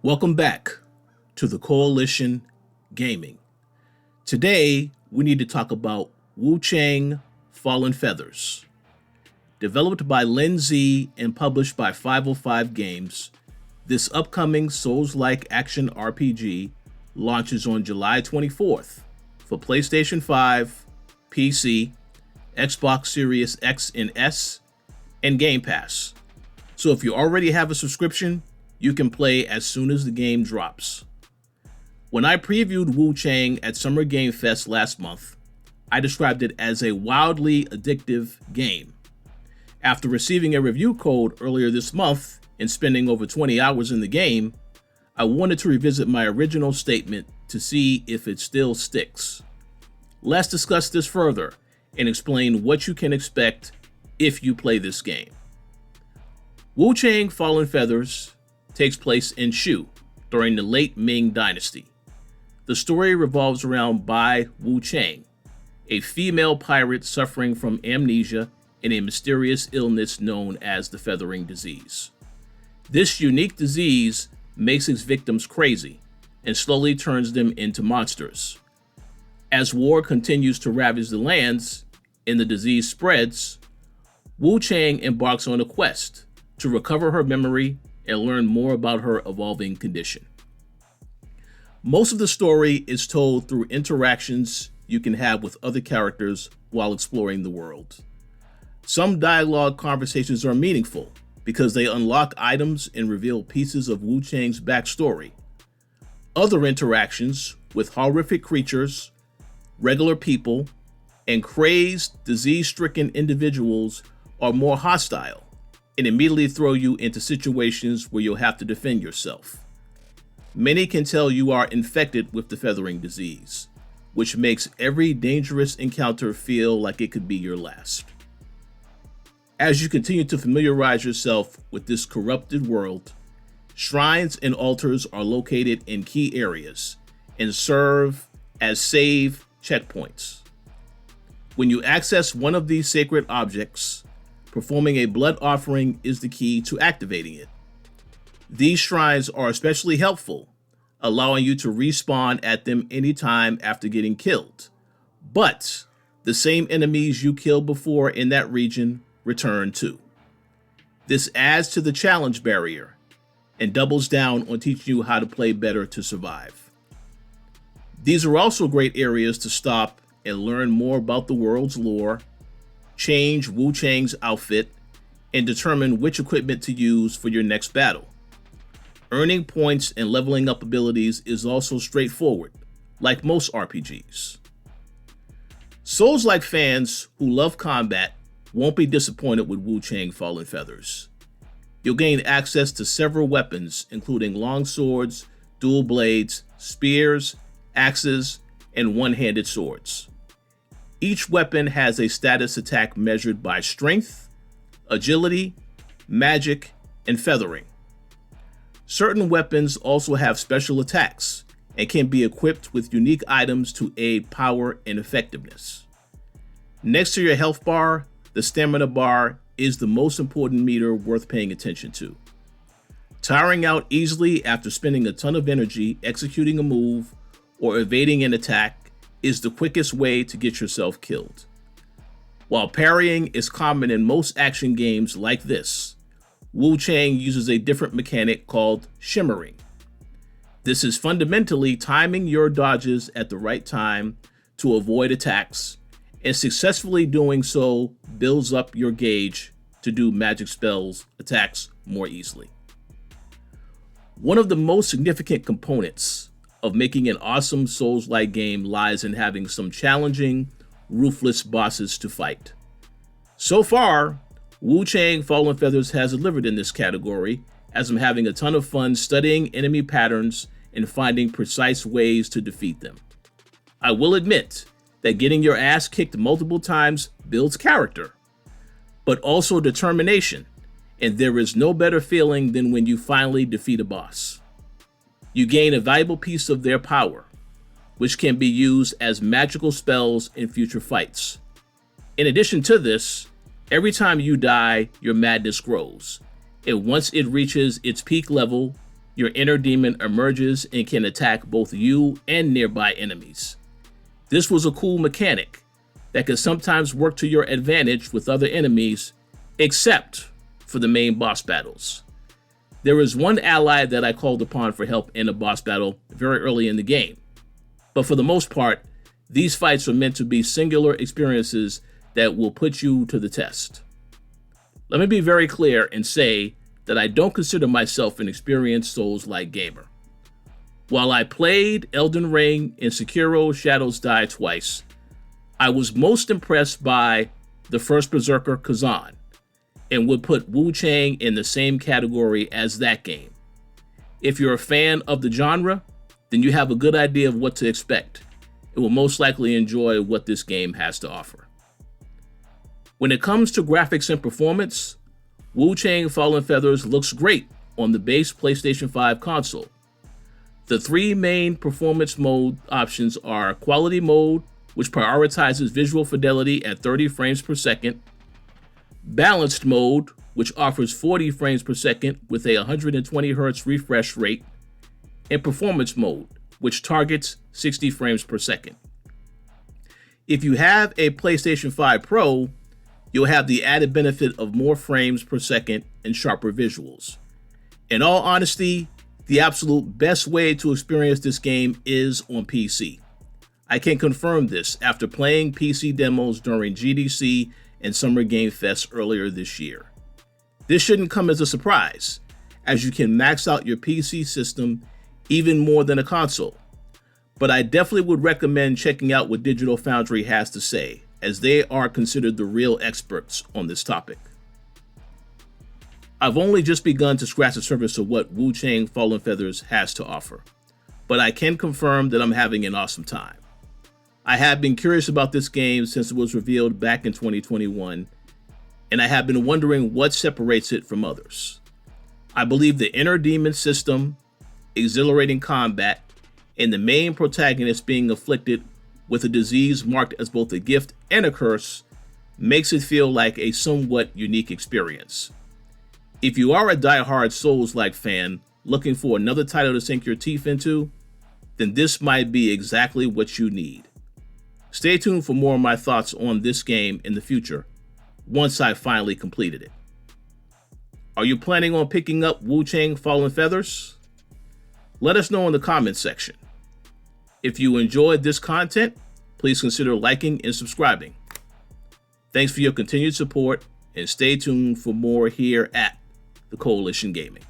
Welcome back to the Koalition Gaming. Today, we need to talk about Wuchang Fallen Feathers. Developed by Leenzee and published by 505 Games, this upcoming Soulslike action RPG launches on July 24th for PlayStation 5, PC, Xbox Series X and S, and Game Pass. So if you already have a subscription, you can play as soon as the game drops. When I previewed Wuchang at Summer Game Fest last month, I described it as a wildly addictive game. After receiving a review code earlier this month and spending over 20 hours in the game, I wanted to revisit my original statement to see if it still sticks. Let's discuss this further and explain what you can expect if you play this game. Wuchang Fallen Feathers takes place in Shu during the late Ming Dynasty. The story revolves around Bai Wuchang, a female pirate suffering from amnesia and a mysterious illness known as the Feathering Disease. This unique disease makes its victims crazy and slowly turns them into monsters. As war continues to ravage the lands and the disease spreads, Wuchang embarks on a quest to recover her memory and learn more about her evolving condition. Most of the story is told through interactions you can have with other characters while exploring the world. Some dialogue conversations are meaningful because they unlock items and reveal pieces of Wuchang's backstory. Other interactions with horrific creatures, regular people, and crazed, disease-stricken individuals are more hostile and immediately throw you into situations where you'll have to defend yourself. Many can tell you are infected with the Feathering Disease, which makes every dangerous encounter feel like it could be your last. As you continue to familiarize yourself with this corrupted world, shrines and altars are located in key areas and serve as save checkpoints. When you access one of these sacred objects, performing a blood offering is the key to activating it. These shrines are especially helpful, allowing you to respawn at them anytime after getting killed. But the same enemies you killed before in that region return too. This adds to the challenge barrier and doubles down on teaching you how to play better to survive. These are also great areas to stop and learn more about the world's lore, change Wuchang's outfit, and determine which equipment to use for your next battle. Earning points and leveling up abilities is also straightforward, like most RPGs. Souls-like fans who love combat won't be disappointed with Wuchang Fallen Feathers. You'll gain access to several weapons, including long swords, dual blades, spears, axes, and one-handed swords. Each weapon has a status attack measured by strength, agility, magic, and feathering. Certain weapons also have special attacks and can be equipped with unique items to aid power and effectiveness. Next to your health bar, the stamina bar is the most important meter worth paying attention to. Tiring out easily after spending a ton of energy executing a move or evading an attack is the quickest way to get yourself killed. While parrying is common in most action games like this, Wuchang uses a different mechanic called shimmering. This is fundamentally timing your dodges at the right time to avoid attacks, and successfully doing so builds up your gauge to do magic spells attacks more easily. One of the most significant components of making an awesome Souls-like game lies in having some challenging, ruthless bosses to fight. So far, Wuchang Fallen Feathers has delivered in this category, as I'm having a ton of fun studying enemy patterns and finding precise ways to defeat them. I will admit that getting your ass kicked multiple times builds character, but also determination, and there is no better feeling than when you finally defeat a boss. You gain a valuable piece of their power, which can be used as magical spells in future fights. In addition to this, every time you die, your madness grows, and once it reaches its peak level, your inner demon emerges and can attack both you and nearby enemies. This was a cool mechanic that could sometimes work to your advantage with other enemies, except for the main boss battles. There is one ally that I called upon for help in a boss battle very early in the game, but for the most part, these fights are meant to be singular experiences that will put you to the test. Let me be very clear and say that I don't consider myself an experienced Souls-like gamer. While I played Elden Ring and Sekiro Shadows Die Twice, I was most impressed by the first Berserker Kazan, and would put Wuchang in the same category as that game. If you're a fan of the genre, then you have a good idea of what to expect, and will most likely enjoy what this game has to offer. When it comes to graphics and performance, Wuchang Fallen Feathers looks great on the base PlayStation 5 console. The three main performance mode options are Quality Mode, which prioritizes visual fidelity at 30 frames per second, Balanced Mode, which offers 40 frames per second with a 120 Hz refresh rate, and Performance Mode, which targets 60 frames per second. If you have a PlayStation 5 Pro, you'll have the added benefit of more frames per second and sharper visuals. In all honesty, the absolute best way to experience this game is on PC. I can confirm this after playing PC demos during GDC and Summer Game Fest earlier this year. This shouldn't come as a surprise, as you can max out your PC system even more than a console. But I definitely would recommend checking out what Digital Foundry has to say, as they are considered the real experts on this topic. I've only just begun to scratch the surface of what Wuchang Fallen Feathers has to offer, but I can confirm that I'm having an awesome time. I have been curious about this game since it was revealed back in 2021, and I have been wondering what separates it from others. I believe the inner demon system, exhilarating combat, and the main protagonist being afflicted with a disease marked as both a gift and a curse makes it feel like a somewhat unique experience. If you are a die-hard Souls-like fan looking for another title to sink your teeth into, then this might be exactly what you need. Stay tuned for more of my thoughts on this game in the future, once I finally completed it. Are you planning on picking up Wuchang Fallen Feathers? Let us know in the comments section. If you enjoyed this content, please consider liking and subscribing. Thanks for your continued support, and stay tuned for more here at the Koalition Gaming.